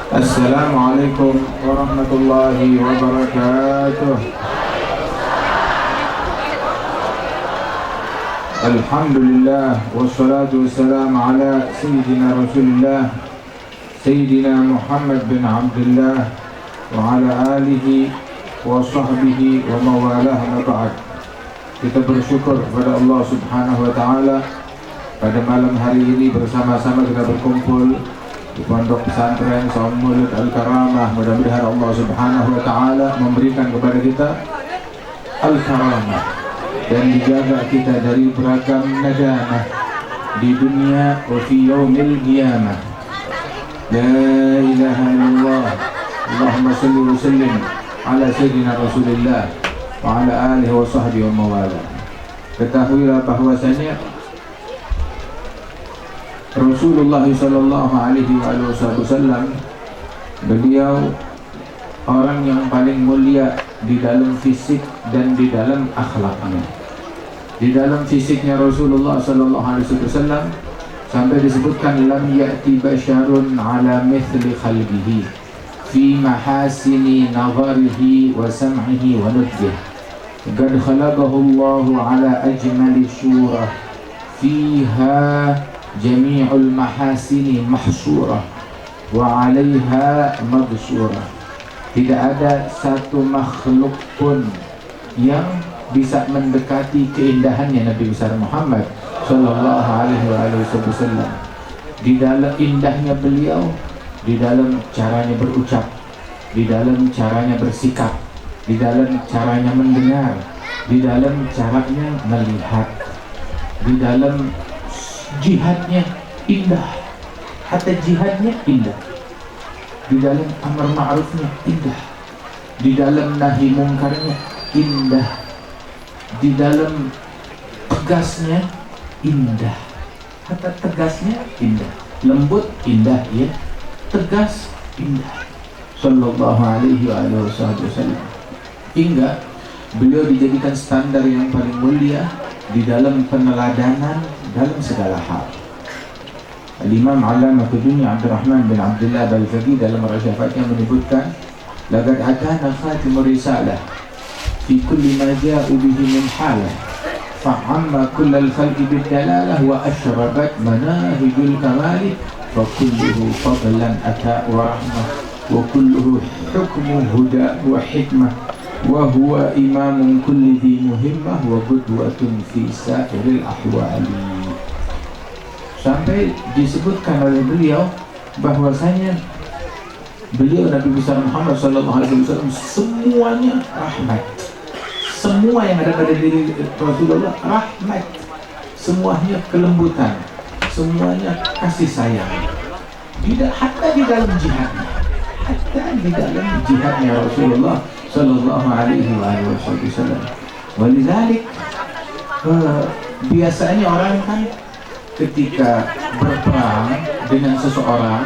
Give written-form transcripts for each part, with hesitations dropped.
Assalamualaikum warahmatullahi wabarakatuh. Alhamdulillah wassalatu wassalamu ala sayyidina Rasulillah Sayyidina Muhammad bin Abdullah wa ala alihi wa sahbihi wa mawalah ma ba'd. Kita bersyukur kepada Allah Subhanahu wa taala pada malam hari ini bersama-sama kita berkumpul di Pondok Pesantren Saum Maulid Al-Karamah. Mudah-mudahan Allah Subhanahu wa taala memberikan kepada kita Al-Karamah dan dijaga kita dari beragam nadamah di dunia wa fi yaumil qiyamah. La ilaha illallah. Allahumma salli wa sallim ala sayyidina Rasulillah wa ala alihi wa sahbihi wa mawala. Ketahuilah bahwasanya Rasulullah sallallahu alaihi wasallam beliau orang yang paling mulia di dalam fisik dan di dalam akhlaknya. Di dalam fisiknya Rasulullah sallallahu alaihi wasallam sampai disebutkan lam ya'ti basyarun ala mithli khalqihi fi mahasini nazarihi wa sam'ihi wa nutqihi qad khalaqahu Allahu ala ajmali surah fiha jami'ul mahasini mahsurah wa 'alaiha mabsurah. Tidak ada satu makhluk pun yang bisa mendekati keindahannya Nabi besar Muhammad sallallahu alaihi wasallam. Di dalam indahnya beliau, di dalam caranya berucap, di dalam caranya bersikap, di dalam caranya mendengar, di dalam caranya melihat, di dalam jihadnya indah, hatta jihadnya indah, di dalam amar ma'rufnya indah, di dalam nahi mungkarnya indah, di dalam tegasnya indah, hatta tegasnya indah, lembut indah ya, tegas indah, sallallahu alaihi wasallam. Hingga beliau dijadikan standar yang paling mulia di dalam peneladanan dalam segala hal. Al-Imam Allamah Dunya Abdurrahman bin Abdullah Al-Faqih dalam Rasyafatnya menyebutkan laqad atana khatimur risalah fi kulli ma ja'u bihi min halah fa'amma kullal khalqi bid-dalalah wa ashrabat manahijul kamali fa kulluhu fadlan ata wa rahmah wa kulluhu hukmu huda wa hikmah wa huwa imamun kulli dhi muhimmah wa qudwatun fi sa'iril ahwali. Sampai disebutkan oleh beliau bahwasanya beliau Nabi besar Muhammad sallallahu alaihi wasallam semuanya rahmat. Semua yang ada pada diri Rasulullah rahmat. Semuanya kelembutan, semuanya kasih sayang. Tidak hatta di dalam jihadnya. Hatta di dalam jihadnya Rasulullah sallallahu alaihi wasallam. Walidzalik biasanya orang kan ketika berperang dengan seseorang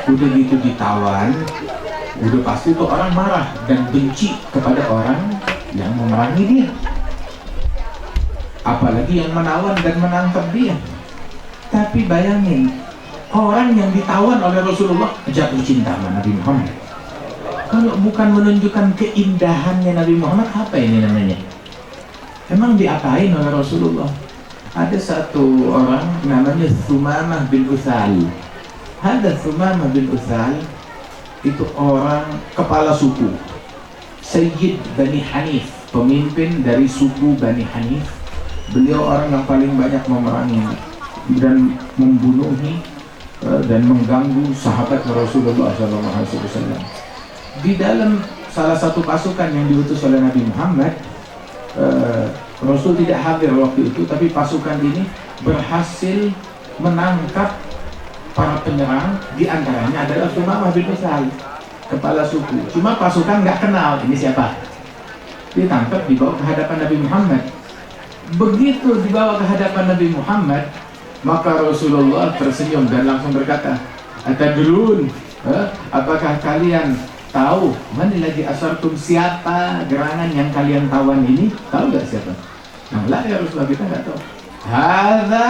udah gitu ditawan, udah pasti tuh orang marah dan benci kepada orang yang memerangi dia, apalagi yang menawan dan menangkap dia. Tapi bayangin orang yang ditawan oleh Rasulullah jatuh cinta sama Nabi Muhammad. Kalau bukan menunjukkan keindahannya Nabi Muhammad, apa ini namanya? Emang diapain oleh Rasulullah? Ada satu orang namanya Thumamah bin Uthal. Ada Thumamah bin Uthal itu orang kepala suku Sayyid Bani Hanif, pemimpin dari suku Bani Hanif. Beliau orang yang paling banyak memerangi dan membunuhi dan mengganggu sahabat Rasulullah SAW. Di dalam salah satu pasukan yang diutus oleh Nabi Muhammad, Rasul tidak hadir waktu itu, tapi pasukan ini berhasil menangkap para penyerang. Di antaranya adalah Thumamah bin Uthal, kepala suku. Cuma pasukan nggak kenal ini siapa. Ditangkap, dibawa ke hadapan Nabi Muhammad. Begitu dibawa ke hadapan Nabi Muhammad, Maka Rasulullah tersenyum dan langsung berkata, atadrun, apakah kalian tahu mana lagi asartum, siapa gerangan yang kalian tawan ini? Tahu gak siapa? Nah, lah ya Rasulullah, kita nggak tahu. Hadza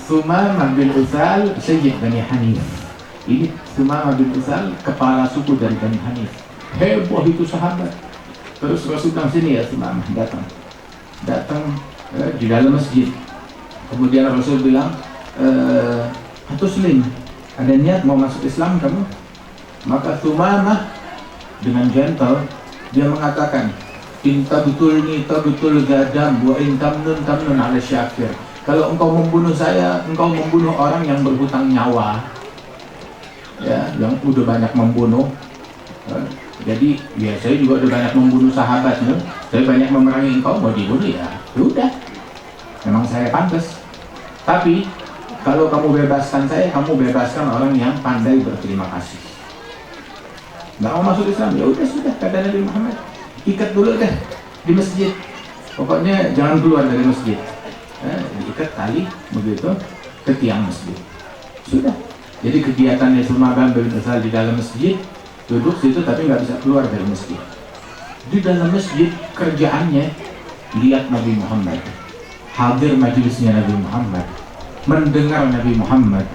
Sumamah bin Utsal Sayyid Bani Hanif. Ini Sumamah bin Utsal, kepala suku dari Bani Hanif. Heboh itu sahabat. Terus Rasul bilang, sini ya Sumamah, datang di dalam masjid. Kemudian Rasul bilang, Tuslim, ada niat mau masuk Islam kamu? Maka Sumamah dengan gentle dia mengatakan, inta betul gadam wa intamnun ala syakir. Kalau engkau membunuh saya, engkau membunuh orang yang berhutang nyawa, ya, yang udah banyak membunuh. Jadi ya saya juga udah banyak membunuh sahabatnya, saya banyak memerangi engkau, mau dibunuh ya udah, memang saya pantas. Tapi kalau kamu bebaskan saya, kamu bebaskan orang yang pandai berterima kasih. Nggak mau masuk Islam, ya udah sudah, kata Nabi Muhammad, ikat dulu deh di masjid, pokoknya jangan keluar dari masjid. Diikat tali begitu ke tiang masjid, sudah. Jadi kegiatannya Sumamah bin Utsal di dalam masjid, duduk situ tapi nggak bisa keluar dari masjid. Di dalam masjid kerjaannya lihat Nabi Muhammad, hadir majelisnya Nabi Muhammad, mendengar Nabi Muhammad,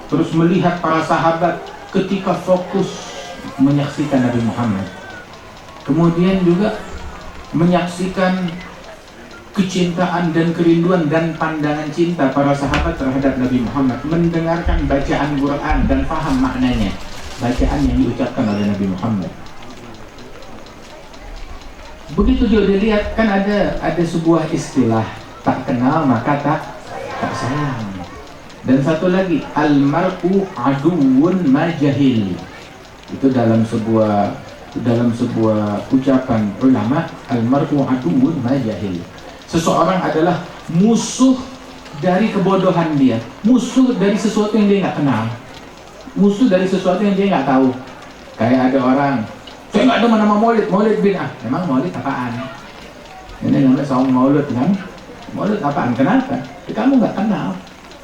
terus melihat para sahabat ketika fokus menyaksikan Nabi Muhammad, kemudian juga menyaksikan kecintaan dan kerinduan dan pandangan cinta para sahabat terhadap Nabi Muhammad, mendengarkan bacaan Quran dan paham maknanya, bacaan yang diucapkan oleh Nabi Muhammad. Begitu dia lihat, kan ada sebuah istilah, tak kenal maka tak sayang. Dan satu lagi, almar'u aduun majahil. Itu dalam sebuah ucapan ulama, almar'u aduun majahil. Seseorang adalah musuh dari kebodohan dia, musuh dari sesuatu yang dia nggak kenal, musuh dari sesuatu yang dia nggak tahu. Kayak ada orang, saya nggak tahu nama maulid bid'ah. Emang maulid apaan? Ini namanya saum maulid kan? Maulid apaan? Kenapa? Kamu nggak kenal.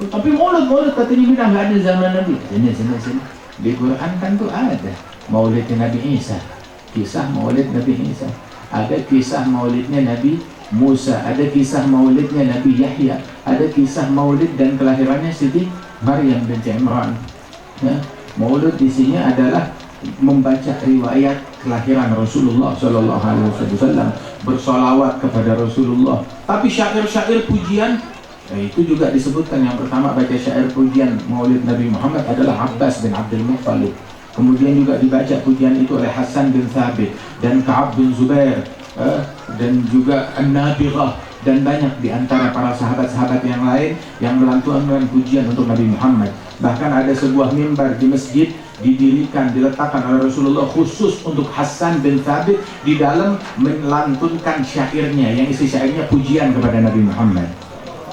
Tapi maulid katanya bid'ah, nggak ada zaman Nabi. Sini. Di Quran kan tuh ada maulid Nabi Isa, kisah maulid Nabi Isa. Ada kisah maulidnya Nabi Musa, ada kisah maulidnya Nabi Yahya, ada kisah maulid dan kelahirannya Siti Maryam binti Imran. Ya, maulid di sini adalah membaca riwayat kelahiran Rasulullah Shallallahu Alaihi Wasallam, bersolawat kepada Rasulullah. Tapi syair-syair pujian, itu juga disebutkan. Yang pertama baca syair pujian maulid Nabi Muhammad adalah Abbas bin Abdul Muttalib. Kemudian juga dibaca pujian itu oleh Hasan bin Thabit dan Ka'ab bin Zubair, dan juga An-Nabirah, dan banyak di antara para sahabat-sahabat yang lain yang melantunkan pujian untuk Nabi Muhammad. Bahkan ada sebuah mimbar di masjid diletakkan oleh Rasulullah khusus untuk Hasan bin Thabit, di dalam melantunkan syairnya, yang isi syairnya pujian kepada Nabi Muhammad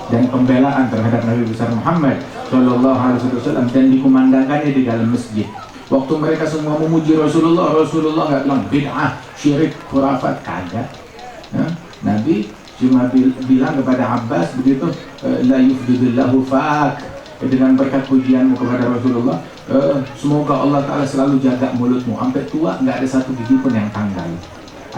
dan pembelaan terhadap Nabi besar Muhammad Shallallahu Alaihi Wasallam, dan dikumandangkannya di dalam masjid. Waktu mereka semua memuji Rasulullah nggak bilang bid'ah, syirik, khurafat, kagak. Nabi cuma bilang kepada Abbas begitu, la yufdidillahu fak, dengan berkat pujianmu kepada Rasulullah, semoga Allah Ta'ala selalu jaga mulutmu sampai tua, nggak ada satu gigi pun yang tanggal.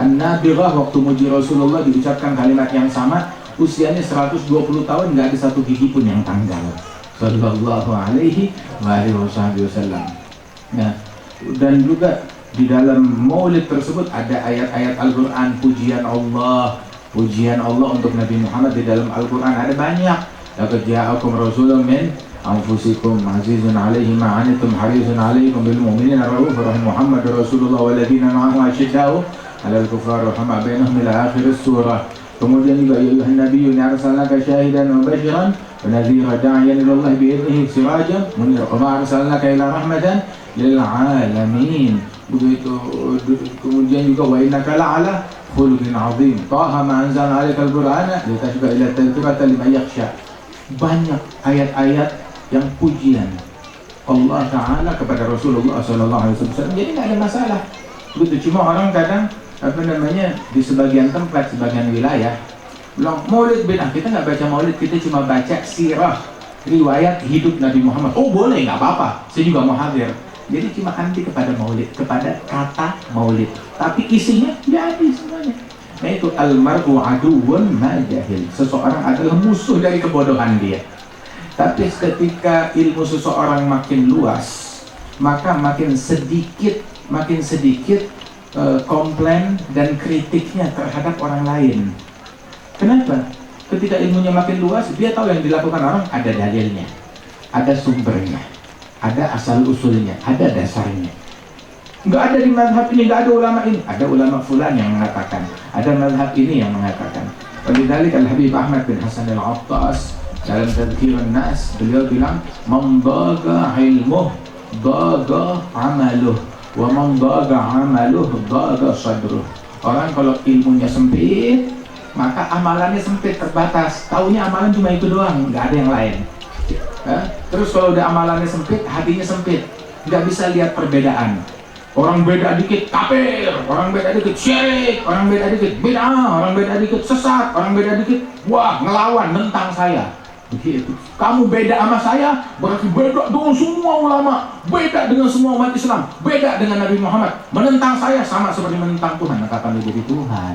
An-Nabirah waktu muji Rasulullah diucapkan kalimat yang sama, usianya 120 tahun, nggak ada satu gigi pun yang tanggal. Sallallahu alaihi wasallam. Nah, dan juga di dalam maulid tersebut ada ayat-ayat Al-Quran, pujian Allah untuk Nabi Muhammad. Di dalam Al-Quran ada banyak. Laqad ja'akum rasulun min anfusikum azizun 'alaihi ma 'anittum harisun 'alaikum bil mu'minina raufur rahim. Muhammad Rasulullah walladzina ma'ahu asyiddau 'alal kuffari rahama'u bainahum ila akhir surah. Kemudian juga ya ayuhan nabiyyu inna arsalnaka syahidan wa basyiran wa nadhira da'iyan ila Allah bi idnihi sirajan munira wa ma arsalnaka ila rahmatan lil alamin. Begitu. Kemudian juga wa innaka la'ala khuluqin 'azim. Taha ma anzalna 'alaikal qur'ana litashqa ila tadhkiratan liman yakhsha. Banyak ayat-ayat yang pujian Allah Ta'ala kepada Rasulullah Sallallahu Alaihi Wasallam. Jadi nggak ada masalah. Begitu, cuma orang kadang di sebagian tempat, sebagian wilayah bilang maulid bid'ah. Kita nggak baca maulid, kita cuma baca sirah riwayat hidup Nabi Muhammad. Oh boleh, nggak apa-apa, saya juga mau hadir. Jadi cuma anti kepada maulid, kepada kata maulid, tapi isinya jadi semuanya. Nah itu almar'u aduwwun ma jahil. Seseorang adalah musuh dari kebodohan dia. Tapi ketika ilmu seseorang makin luas, maka makin sedikit komplain dan kritiknya terhadap orang lain. Kenapa? Ketika ilmunya makin luas, dia tahu yang dilakukan orang ada dalilnya, ada sumbernya, ada asal usulnya, ada dasarnya. Nggak ada di mazhab ini, nggak ada ulama ini, ada ulama fulan yang mengatakan, ada mazhab ini yang mengatakan. Walidhalika Al-Habib Ahmad bin Hasan Al-Attas dalam Tadhkirun Nas, beliau bilang, man daga ilmuh daga amaluh, wa man daga amaluh daga sadruh. Orang kalau ilmunya sempit, maka amalannya sempit, terbatas. Taunya amalan cuma itu doang, nggak ada yang lain. Terus kalau udah amalannya sempit, hatinya sempit, nggak bisa lihat perbedaan. Orang beda dikit kafir, orang beda dikit syirik, orang beda dikit bid'ah, orang beda dikit sesat, orang beda dikit wah ngelawan, nentang saya. Begitu. Kamu beda sama saya, berarti beda dengan semua ulama, beda dengan semua umat Islam, beda dengan Nabi Muhammad. Menentang saya sama seperti menentang Tuhan. Nah, kapan dia jadi Tuhan?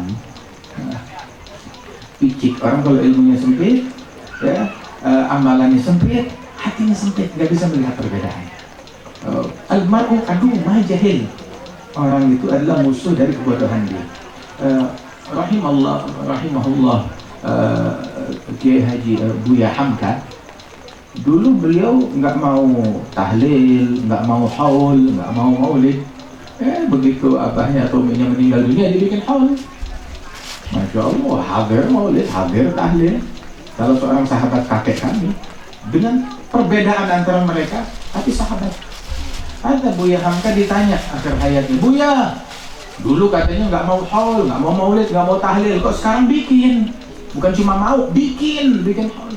Picik. Orang kalau ilmunya sempit, ya, amalannya sempit, hatinya sempit, nggak bisa melihat perbedaan. Almar'u aduwwun ma jahil. Orang itu adalah musuh dari kebodohan dia. Rahimahullah Kiai Haji Buya Hamka. Dulu beliau nggak mau tahlil, nggak mau haul, nggak mau maulid. Begitu abahnya atau umminya meninggal dunia, dibikin haul. Masya Allah, hadir maulid, hadir tahlil. Kalau seorang sahabat kakek kami, dengan perbedaan antara mereka, tapi sahabat. Ada Buya Hamka ditanya akhir hayatnya, Buya, dulu katanya nggak mau haul, nggak mau maulid, nggak mau tahlil, kok sekarang bikin? Bukan cuma mau, bikin haul.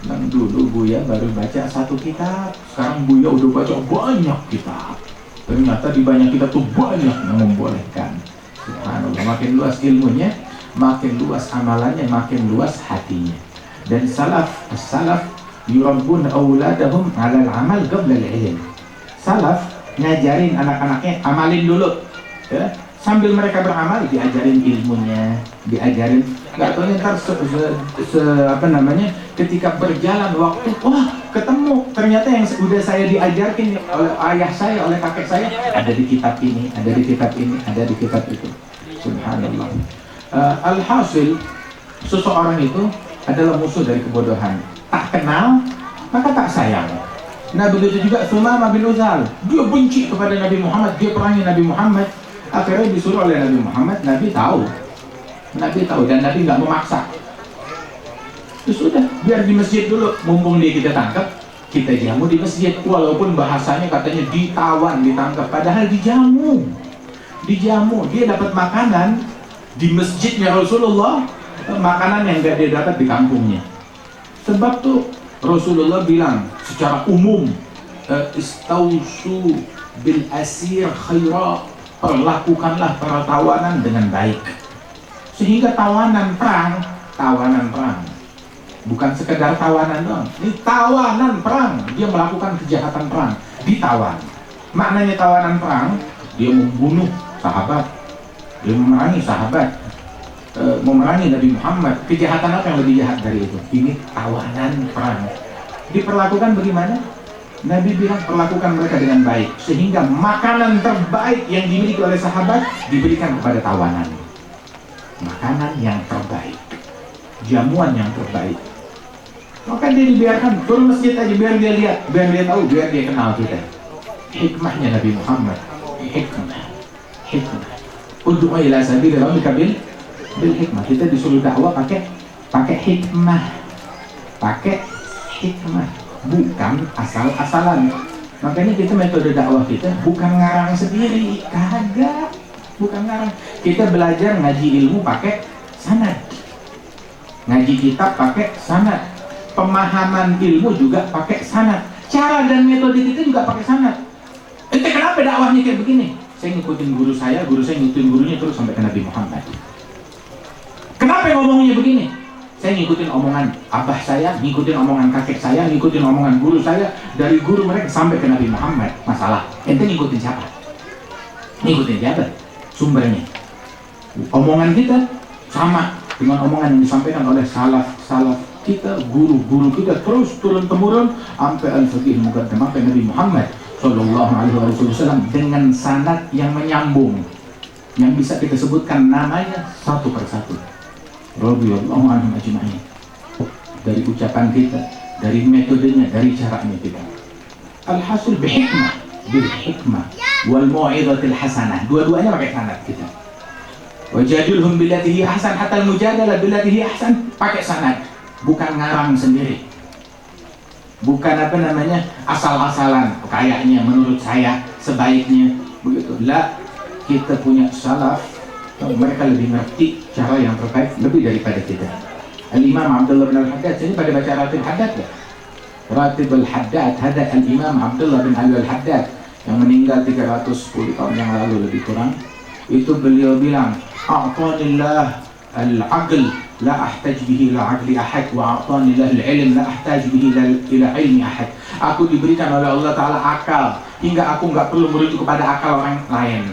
Dan dulu Buya baru baca 1 kitab, sekarang Buya udah baca banyak kitab. Ternyata di banyak kitab tuh banyak yang membolehkan. Subhanallah, makin luas ilmunya, makin luas amalannya, makin luas hatinya. Dan salaf yurabbun auladahum 'alal amal qabla al-ilm. Salaf ngajarin anak-anaknya amalin dulu, ya. Sambil mereka beramal diajarin ilmunya, diajarin. Nggak tahu ntar ketika berjalan waktu, wah ketemu ternyata yang sudah saya diajarkan oleh ayah saya, oleh kakek saya, ada di kitab ini, ada di kitab ini, ada di kitab itu. Subhanallah. Alhasil seseorang itu adalah musuh dari kebodohan. Tak kenal maka tak sayang. Nah begitu juga Sumamah bin Utsal, dia benci kepada Nabi Muhammad, dia perangi Nabi Muhammad. Akhirnya disuruh oleh Nabi Muhammad, Nabi tahu dan Nabi nggak memaksa. Itu sudah, biar di masjid dulu, mumpung dia kita tangkap, kita jamu di masjid. Walaupun bahasanya katanya ditawan, ditangkap, padahal dijamu. Dia dapat makanan di masjidnya Rasulullah, makanan yang gak dia dapat di kampungnya. Sebab tuh Rasulullah bilang secara umum, istausu bil asir khaira, perlakukanlah para tawanan dengan baik. Sehingga tawanan perang, bukan sekedar tawanan doang. Ini tawanan perang, dia melakukan kejahatan perang, ditawan. Maknanya tawanan perang, dia membunuh sahabat, dia memerangi sahabat, memerangi Nabi Muhammad. Kejahatan apa yang lebih jahat dari itu? Ini tawanan perang. Diperlakukan bagaimana? Nabi bilang perlakukan mereka dengan baik, sehingga makanan terbaik yang dimiliki oleh sahabat diberikan kepada tawanan. Makanan yang terbaik, jamuan yang terbaik. Maka dia dibiarkan turun masjid aja, biar dia lihat, biar dia tahu, biar dia kenal kita. Hikmahnya Nabi Muhammad, hikmah. Ud'u ila sabili rabbika bil hikmah. Kita disuruh dakwah pakai hikmah, bukan asal-asalan. Makanya kita metode dakwah kita bukan ngarang sendiri, kagak, bukan ngarang. Kita belajar ngaji ilmu pakai sanad, ngaji kitab pakai sanad, pemahaman ilmu juga pakai sanad, cara dan metode kita juga pakai sanad. Ente kenapa dakwahnya kayak begini? Saya ngikutin guru saya ngikutin gurunya terus sampai ke Nabi Muhammad. Kenapa ngomongnya begini? Saya ngikutin omongan abah saya, ngikutin omongan kakek saya, ngikutin omongan guru saya, dari guru mereka sampai ke Nabi Muhammad. Masalah, ente ngikutin siapa? Ngikutin siapa? Sumbernya. Omongan kita sama dengan omongan yang disampaikan oleh salaf kita, guru-guru kita, terus turun-temurun sampai Al-Faqih Muqaddam, sampai Nabi Muhammad Sallallahu Alaihi Wasallam dengan sanad yang menyambung, yang bisa kita sebutkan namanya satu persatu. Radhiyallahu anhum ajma'in. Dari ucapan kita, dari metodenya, dari caranya kita. Alhasil bihikmah, bilhikmah wal mau'izatil hasanah. Dua-duanya pakai sanad kita. Wajadilhum billati hi ahsan, hatta al-mujadalah billati hi ahsan, pakai sanad. Bukan ngarang sendiri. Bukan apa namanya asal-asalan, kayaknya menurut saya sebaiknya begitu. Lah, kita punya salaf, mereka lebih ngerti cara yang terbaik lebih daripada kita. Al-Imam Abdullah bin Al-Haddad, ini pada baca Ratib Haddad ya? Ratib Al-Haddad, Haddad Al-Imam Abdullah bin Al-Haddad yang meninggal 310 tahun yang lalu lebih kurang. Itu beliau bilang, a'tanillah al-aql la ahtaj bihi la aqli ahad wa a'tanillah al-ilm la ahtaj bihi ila ilmi ahad. Aku diberikan oleh Allah Ta'ala akal hingga aku nggak perlu merujuk kepada akal orang lain.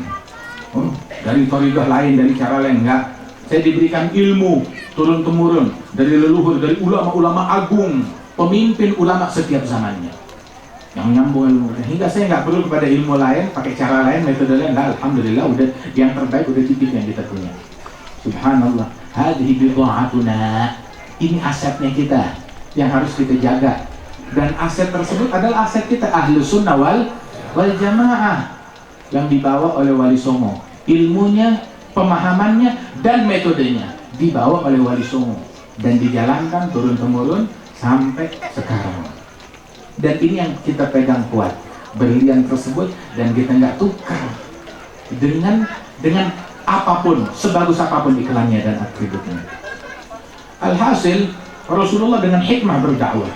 Dari thariqah lain, dari cara lain, enggak. Saya diberikan ilmu turun-temurun dari leluhur, dari ulama-ulama agung, pemimpin ulama setiap zamannya yang nyambung ilmu, hingga saya nggak perlu kepada ilmu lain, pakai cara lain, metode lain. Enggak, alhamdulillah udah yang terbaik, udah titik yang kita punya. Subhanallah, hadhihi bid'atuna. Ini asetnya kita yang harus kita jaga, dan aset tersebut adalah aset kita Ahlus Sunnah wal Jamaah yang dibawa oleh Wali Songo. Ilmunya, pemahamannya, dan metodenya dibawa oleh Wali Songo dan dijalankan turun-temurun sampai sekarang. Dan ini yang kita pegang kuat, berlian tersebut, dan kita nggak tukar dengan apapun, sebagus apapun iklannya dan atributnya. Alhasil, Rasulullah dengan hikmah berdakwah.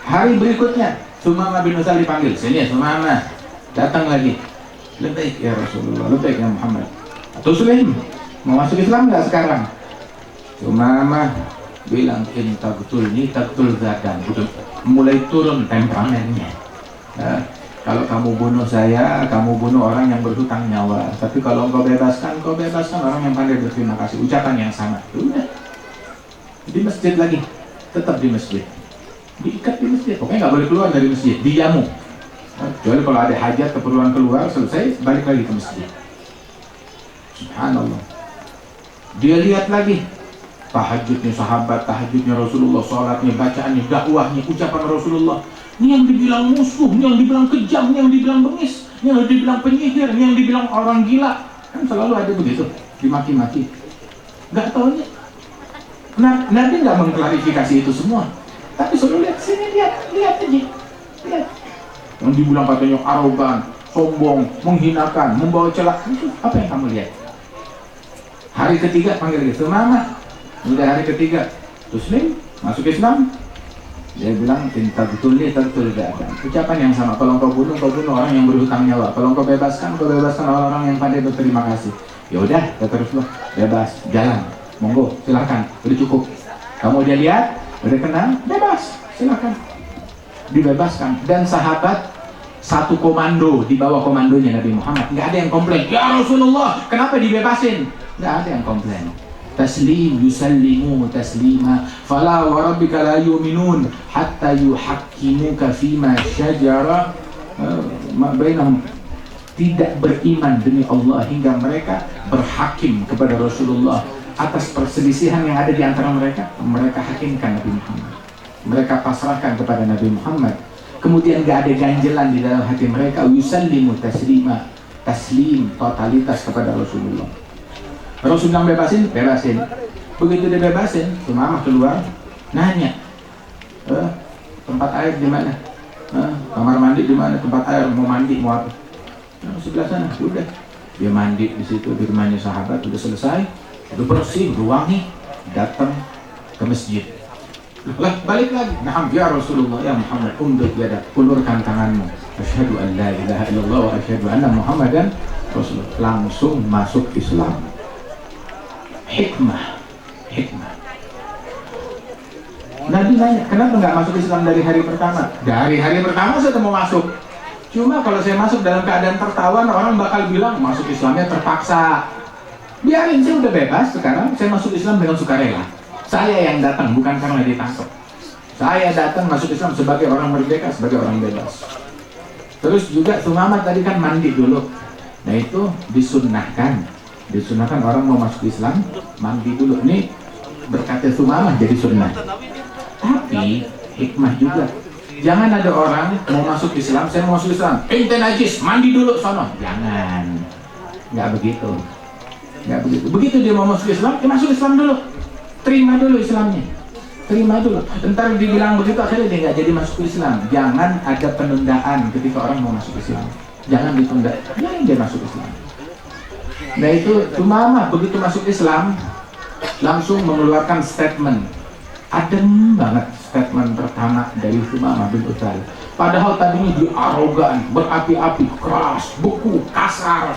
Hari berikutnya, Sumamah bin Utsal dipanggil, sini Sumamah, datang lagi. Lebaik ya Rasulullah, lebaik ya Muhammad. Atau Sulaim, mau masuk Islam nggak sekarang? Sumamah bilang, in taqtul zadan. Udah mulai turun temperamennya. Kalau kamu bunuh saya, kamu bunuh orang yang berhutang nyawa. Tapi kalau engkau bebaskan orang yang pandai berterima kasih. Ucapan yang sama. Udah. Di masjid lagi, tetap di masjid. Diikat di masjid. Pokoknya nggak boleh keluar dari masjid. Dijamu. Kecuali kalau ada hajat, keperluan keluar, selesai, balik lagi ke masjid. Subhanallah. Dia lihat lagi tahajudnya sahabat, tahajudnya Rasulullah, sholatnya, bacaannya, dakwahnya, ucapan Rasulullah. Ini yang dibilang musuh, ini yang dibilang kejam, ini yang dibilang bengis, ini yang dibilang penyihir, ini yang dibilang orang gila. Kan selalu ada begitu, dimaki-maki. Gak taunya. Nabi gak mengklarifikasi itu semua. Tapi suruh lihat, sini lihat aja. Lihat. Yang dibilang katanya arogan, sombong, menghinakan, membawa celak. Apa yang kamu lihat? Hari ketiga panggil gitu, Mama. Udah hari ketiga, Muslim, masuk Islam. Dia bilang, cinta betul zadan. Ucapan yang sama, kalau engkau bunuh orang yang berhutang nyawa. Kalau engkau bebaskan orang-orang yang pandai berterima kasih. Ya udah, teruslah, bebas, jalan, monggo, silakan, udah cukup. Kamu udah lihat, udah kenal, bebas, silakan, dibebaskan. Dan sahabat satu komando, di bawah komandonya Nabi Muhammad, nggak ada yang komplain. Ya Rasulullah, kenapa dibebasin? Nggak ada yang komplain. Taslim, yusallimu taslima, fala wa rabbika la yu'minun hatta yuhakkimuka fima syajara bainahum. Tidak beriman demi Allah hingga mereka berhakim kepada Rasulullah atas perselisihan yang ada di antara mereka. Mereka hakimkan Nabi Muhammad, mereka pasrahkan kepada Nabi Muhammad. Kemudian gak ada ganjelan di dalam hati mereka. Yusallimu taslima, taslim, totalitas kepada Rasulullah. Rasulullah bebasin. Begitu dia bebasin, Sumamah keluar, nanya, tempat air di mana? Kamar mandi di mana? Tempat air, mau mandi, mau apa? Sebelah sana. Udah, dia mandi di situ di rumahnya sahabat. Udah selesai, udah bersih, udah wangi, datang ke masjid. Lah, balik lagi. Na'am ya Rasulullah, ya Muhammad, yadak, ulurkan tanganmu. Asyhadu an la ilaha illallah wa asyhadu anna Muhammadan Rasulullah. Langsung masuk Islam. Hikmah hikmah. Nabi nanya, kenapa nggak masuk Islam dari hari pertama? Dari hari pertama saya mau masuk. Cuma kalau saya masuk dalam keadaan tertawan, orang bakal bilang masuk Islamnya terpaksa. Biarin, saya udah bebas sekarang. Saya masuk Islam dengan sukarela. Saya yang datang, bukan karena ditangkap. Saya datang masuk Islam sebagai orang merdeka, sebagai orang bebas. Terus juga Sumamah tadi kan mandi dulu. Nah itu disunnahkan. Disunnahkan orang mau masuk Islam, mandi dulu. Ini berkata Sumamah jadi sunnah. Tapi hikmah juga. Jangan ada orang mau masuk Islam, saya mau masuk Islam, ente najis, mandi dulu sono. Jangan. Nggak begitu. Nggak begitu. Begitu dia mau masuk Islam, masuk Islam dulu. Terima dulu Islamnya. Terima dulu. Ntar dibilang begitu akhirnya dia nggak jadi masuk Islam. Jangan ada penundaan ketika orang mau masuk Islam. Jangan ditunda. Jangan dia masuk Islam. Nah itu Sumamah begitu masuk Islam langsung mengeluarkan statement. Adem banget statement pertama dari Sumamah bin Utsal. Padahal tadinya dia arogan, berapi-api, keras, beku, kasar,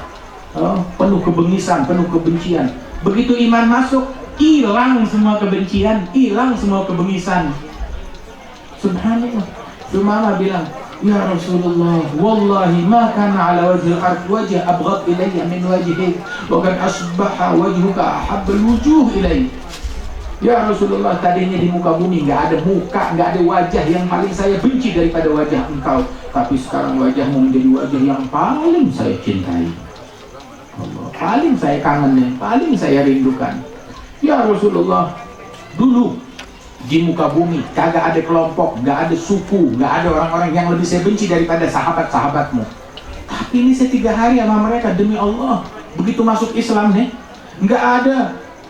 penuh kebengisan, penuh kebencian. Begitu iman masuk, hilang semua kebencian, hilang semua kebengisan. Subhanallah. Sumamah bilang, ya Rasulullah, wallahi ma kana ala wajhil ard wajh abghad ilayya min wajhik wa kan asbaha wajhuka ahabbal wujuh ilayya. Ya Rasulullah, tadinya di muka bumi nggak ada muka, nggak ada wajah yang paling saya benci daripada wajah engkau. Tapi sekarang wajahmu menjadi wajah yang paling saya cintai. Allah, paling saya kangenin, paling saya rindukan. Ya Rasulullah, dulu di muka bumi kagak ada kelompok, nggak ada suku, nggak ada orang-orang yang lebih saya benci daripada sahabat-sahabatmu. Tapi ini saya 3 hari sama mereka, demi Allah. Begitu masuk Islam nih, nggak ada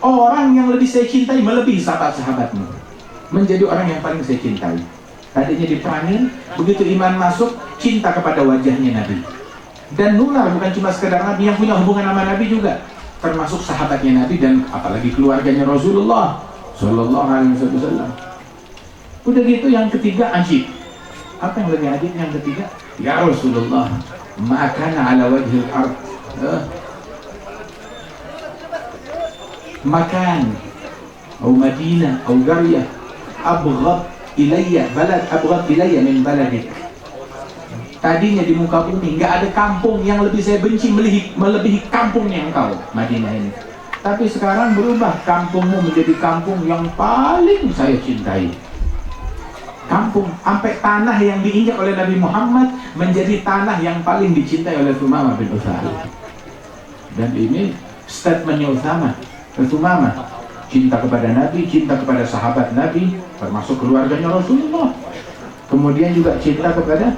orang yang lebih saya cintai melebihi sahabat-sahabatmu. Menjadi orang yang paling saya cintai. Tadinya diperangin, begitu iman masuk, cinta kepada wajahnya Nabi. Dan nular, bukan cuma sekedar Nabi yang punya hubungan sama Nabi juga, termasuk sahabatnya Nabi dan apalagi keluarganya Rasulullah Sallallahu Alaihi Wasallam. Udah gitu yang ketiga ajib. Apa yang lebih ajib yang ketiga? Ya Rasulullah, makana ala wajhil ard makan atau Madinah atau Qaryah abghad ilayya balad abghad ilayya min baladik. Tadinya di muka bumi nggak ada kampung yang lebih saya benci melebihi kampungnya engkau, Madinah ini. Tapi sekarang berubah, kampungmu menjadi kampung yang paling saya cintai. Kampung, sampai tanah yang diinjak oleh Nabi Muhammad menjadi tanah yang paling dicintai oleh Sumamah bin Utsal. Dan ini statementnya Sumamah, cinta kepada Nabi, cinta kepada sahabat Nabi, termasuk keluarganya Rasulullah. Kemudian juga cinta kepada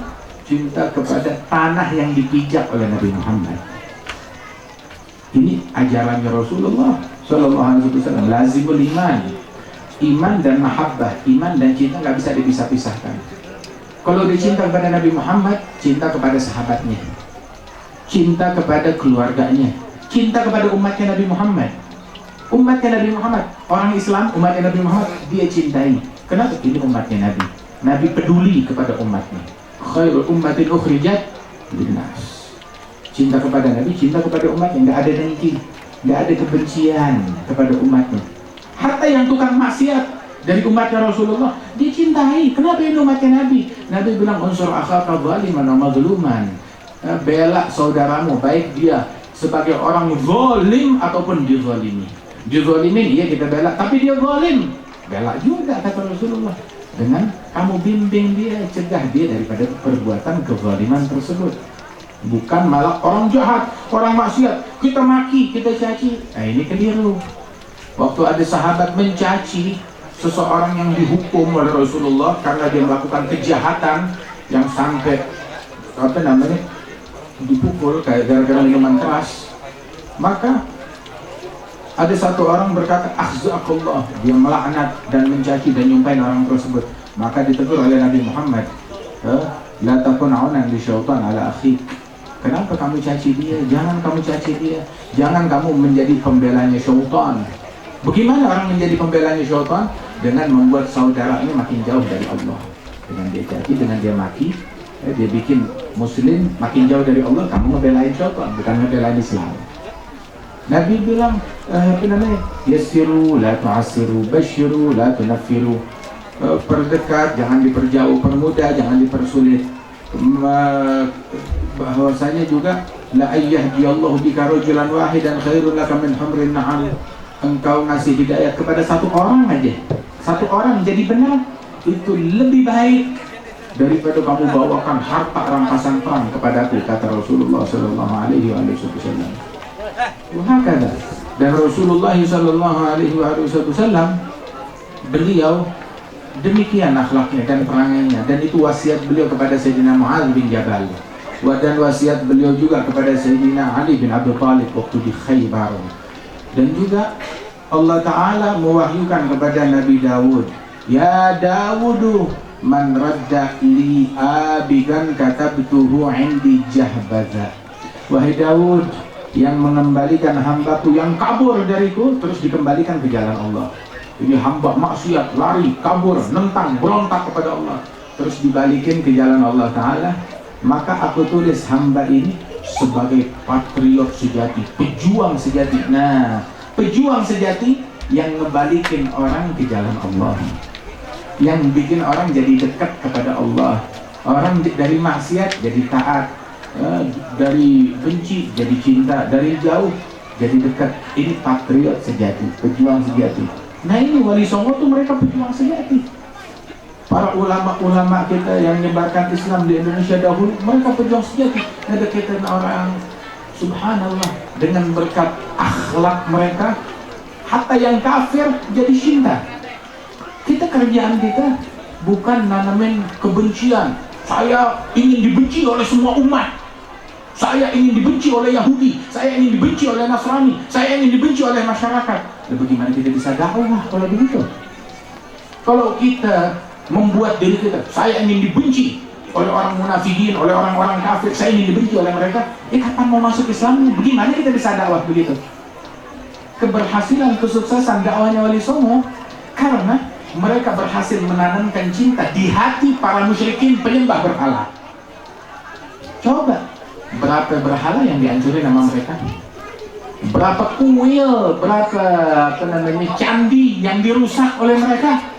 tanah yang dipijak oleh Nabi Muhammad. Ini ajarannya Rasulullah Sallallahu Alaihi Wasallam. Lazimul iman dan mahabbah, iman dan cinta nggak bisa dipisah-pisahkan. Kalau dicinta kepada Nabi Muhammad, cinta kepada sahabatnya, cinta kepada keluarganya, cinta kepada umatnya Nabi Muhammad. Umatnya Nabi Muhammad, orang Islam, umatnya Nabi Muhammad, dia cintai. Kenapa? Ini umatnya Nabi. Nabi peduli kepada umatnya. Khairul ummatin ukhrijat linnas. Cinta kepada Nabi, cinta kepada umatnya, nggak ada dengki, nggak ada kebencian kepada umatnya. Hatta yang tukang maksiat dari umatnya Rasulullah dicintai. Kenapa ini umatnya Nabi? Nabi bilang unsur akhaka zaliman wa mazluman. Bela saudaramu, baik dia sebagai orang zalim ataupun dizalimi. Dizalimin, iya kita bela, tapi dia zalim, bela juga kata Rasulullah. Dengan kamu bimbing dia, cegah dia daripada perbuatan kezaliman tersebut. Bukan malah orang jahat, orang maksiat, kita maki, kita caci. Nah ini keliru. Waktu ada sahabat mencaci seseorang yang dihukum oleh Rasulullah karena dia melakukan kejahatan yang sampai dipukul kayak gara-gara minuman keras, maka ada satu orang berkata akhzaqullah, dia melaknat dan mencaci dan nyumpain orang tersebut. Maka ditegur oleh Nabi Muhammad, la takun aunan li syaitan ala akhik. Kenapa kamu caci dia? Jangan kamu caci dia. Jangan kamu menjadi pembelanya syaitan. Bagaimana orang menjadi pembelanya syaitan? Dengan membuat saudaranya makin jauh dari Allah. Dengan dia caci, dengan dia maki, dia bikin muslim makin jauh dari Allah. Kamu ngebelain syaitan, bukan ngebelain Islam. Nabi bilang apa namanya, yassiru la tu'assiru, basyiru la tunaffiru. Perdekat jangan diperjauh, permudah jangan dipersulit. Bahwasanya juga la ayyahdiyallahu bika rajulan wahidan khairun laka min humrin na'am. Engkau ngasih hidayah kepada satu orang aja, satu orang jadi benar, itu lebih baik daripada kamu bawakan harta rampasan perang kepadaku, kata Rasulullah sallallahu alaihi wasallam. Wahakala. Dan Rasulullah sallallahu alaihi wasallam beliau demikian akhlaknya dan perangainya, dan itu wasiat beliau kepada Sayyidina Mu'adz bin Jabal, dan wasiat beliau juga kepada Sayyidina Ali bin Abi Thalib waktu di Khaybar. Dan juga Allah Ta'ala mewahyukan kepada Nabi Dawud, ya Dawudu man radda li abigan katabtuhu indi jahbaza. Wahai Dawud, yang mengembalikan hambaku yang kabur dariku terus dikembalikan ke jalan Allah. Ini hamba maksiat, lari, kabur, nentang, berontak kepada Allah, terus dibalikin ke jalan Allah Ta'ala. Maka aku tulis hamba ini sebagai patriot sejati, pejuang sejati. Nah, pejuang sejati yang ngebalikin orang ke jalan Allah, yang bikin orang jadi dekat kepada Allah. Orang dari maksiat jadi taat, dari benci jadi cinta, dari jauh jadi dekat. Ini patriot sejati, pejuang sejati. Nah ini Wali Songo tuh mereka pejuang sejati. Para ulama-ulama kita yang menyebarkan Islam di Indonesia dahulu, mereka pejuang sejati. Ngedeketin orang, subhanallah, dengan berkat akhlak mereka, hatta yang kafir jadi cinta. Kita kerjaan kita bukan nanamin kebencian. Saya ingin dibenci oleh semua umat, saya ingin dibenci oleh Yahudi, saya ingin dibenci oleh Nasrani, saya ingin dibenci oleh masyarakat. Lalu bagaimana kita bisa dakwah kalau begitu? Kalau kita membuat diri kita, saya ingin dibenci oleh orang munafikin, oleh orang-orang kafir, saya ingin dibenci oleh mereka, kapan mau masuk Islam? Bagaimana kita bisa dakwah begitu? Keberhasilan, kesuksesan dakwahnya Wali Songo karena mereka berhasil menanamkan cinta di hati para musyrikin penyembah berhala. Coba, berapa berhala yang dihancurin sama mereka? Berapa kuil, berapa candi yang dirusak oleh mereka?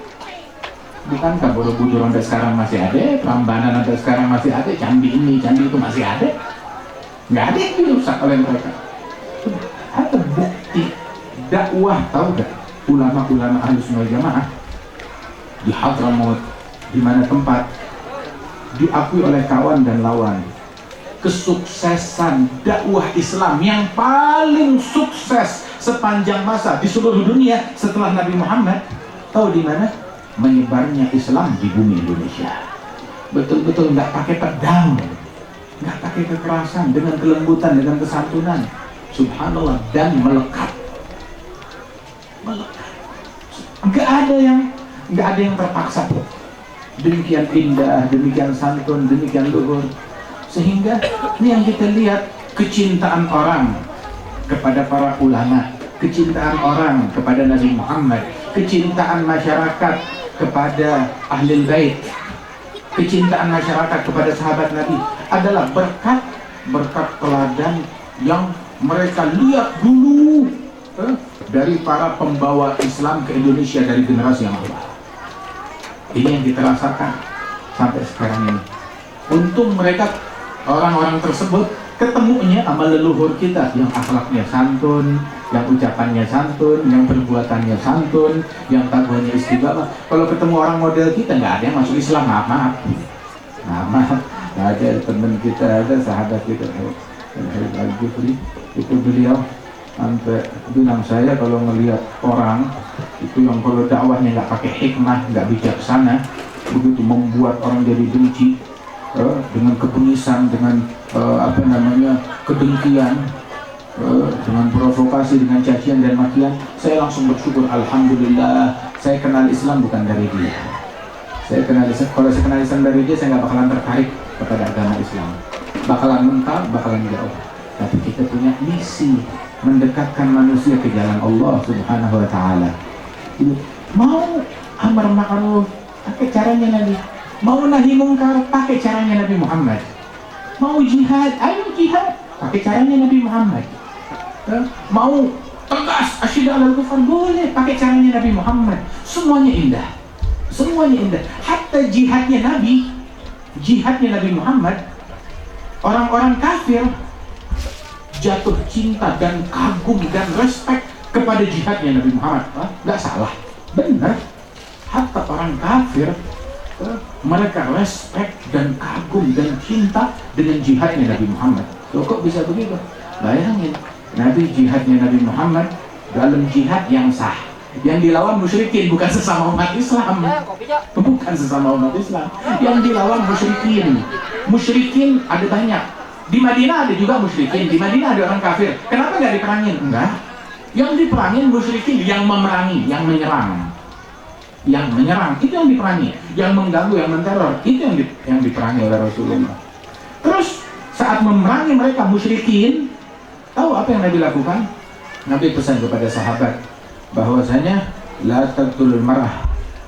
Bukankah Borobudur sampai sekarang masih ada, Prambanan sampai sekarang masih ada, candi ini, candi itu masih ada? Nggak ada yang dirusak oleh mereka. Ada bukti dakwah, tahu gak? Ulama-ulama Ahlussunnah wal Jamaah di Hadramaut, di mana tempat diakui oleh kawan dan lawan, kesuksesan dakwah Islam yang paling sukses sepanjang masa di seluruh dunia setelah Nabi Muhammad, tahu di mana? Menyebarnya Islam di bumi Indonesia. Betul-betul nggak pakai pedang, nggak pakai kekerasan, dengan kelembutan, dengan kesantunan, subhanallah, dan melekat. Nggak ada yang terpaksa. Demikian indah, demikian santun, demikian luhur. Sehingga ini yang kita lihat, kecintaan orang kepada para ulama, kecintaan orang kepada Nabi Muhammad, kecintaan masyarakat kepada Ahlul Bait, kecintaan masyarakat kepada sahabat Nabi adalah berkat teladan yang mereka lihat dulu dari para pembawa Islam ke Indonesia dari generasi yang lalu. Ini yang kita rasakan sampai sekarang ini. Untung mereka, orang-orang tersebut, ketemunya sama leluhur kita yang akhlaknya santun, yang ucapannya santun, yang perbuatannya santun, yang takwanya istiqamah. Kalau ketemu orang model kita, nggak ada yang masuk Islam. Maaf. Nggak ada teman kita, ada sahabat kita, Al-Jufri, itu beliau sampai bilang, saya kalau melihat orang itu yang kalau dakwahnya nggak pakai hikmah, nggak bijaksana, begitu membuat orang jadi benci, dengan kebengisan, dengan kedengkian, dengan provokasi, dengan cacian dan makian, saya langsung bersyukur, alhamdulillah, saya kenal Islam bukan dari dia. Kalau saya kenal Islam dari dia, saya nggak bakalan tertarik kepada agama Islam, bakalan mental, bakalan jauh. Tapi kita punya misi mendekatkan manusia ke jalan Allah Subhanahu wa Ta'ala. Mau amar ma'ruf pakai caranya Nabi, mau nahi mungkar pakai caranya Nabi Muhammad, mau jihad, ayo jihad pakai caranya Nabi Muhammad. mau tegas asyidda 'alal kufar, boleh pakai caranya Nabi Muhammad. Semuanya indah, semuanya indah. Hatta jihadnya Nabi Muhammad, orang-orang kafir jatuh cinta dan kagum dan respek kepada jihadnya Nabi Muhammad. Nggak salah, benar. Hatta orang kafir mereka respek dan kagum dan cinta dengan jihadnya Nabi Muhammad. Loh, kok bisa begitu? Bayangin, jihadnya Nabi Muhammad dalam jihad yang sah, yang dilawan musyrikin, bukan sesama umat Islam, bukan sesama umat Islam, yang dilawan musyrikin ada banyak. Di Madinah ada juga musyrikin, di Madinah ada orang kafir. Kenapa nggak diperangin? Enggak, yang diperangin musyrikin, yang memerangi, yang menyerang itu yang diperangi, yang mengganggu, yang menteror itu yang diperangi oleh Rasulullah. Terus saat memerangi mereka musyrikin, tahu apa yang Nabi lakukan? Nabi pesan kepada sahabat bahwasanya la taqtulul marah,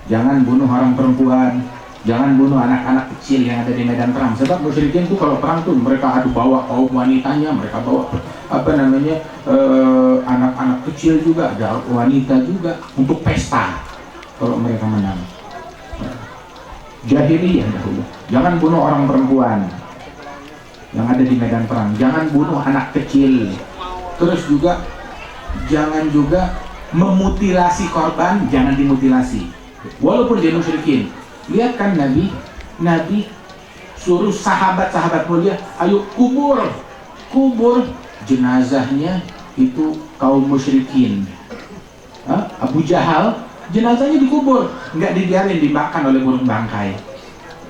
jangan bunuh orang perempuan, jangan bunuh anak-anak kecil yang ada di medan perang. Sebab musyrikin itu kalau perang tuh mereka bawa kaum wanitanya, mereka bawa anak-anak kecil juga, ada wanita juga untuk pesta kalau mereka menang. Jahiliyah dahulu, jangan bunuh orang perempuan yang ada di medan perang, jangan bunuh anak kecil. Terus juga jangan juga memutilasi korban, jangan dimutilasi walaupun dia musyrikin. Lihat kan Nabi suruh sahabat-sahabat mulia, ayo kubur jenazahnya itu kaum musyrikin. Abu Jahal jenazahnya dikubur, nggak dibiarin dimakan oleh burung bangkai,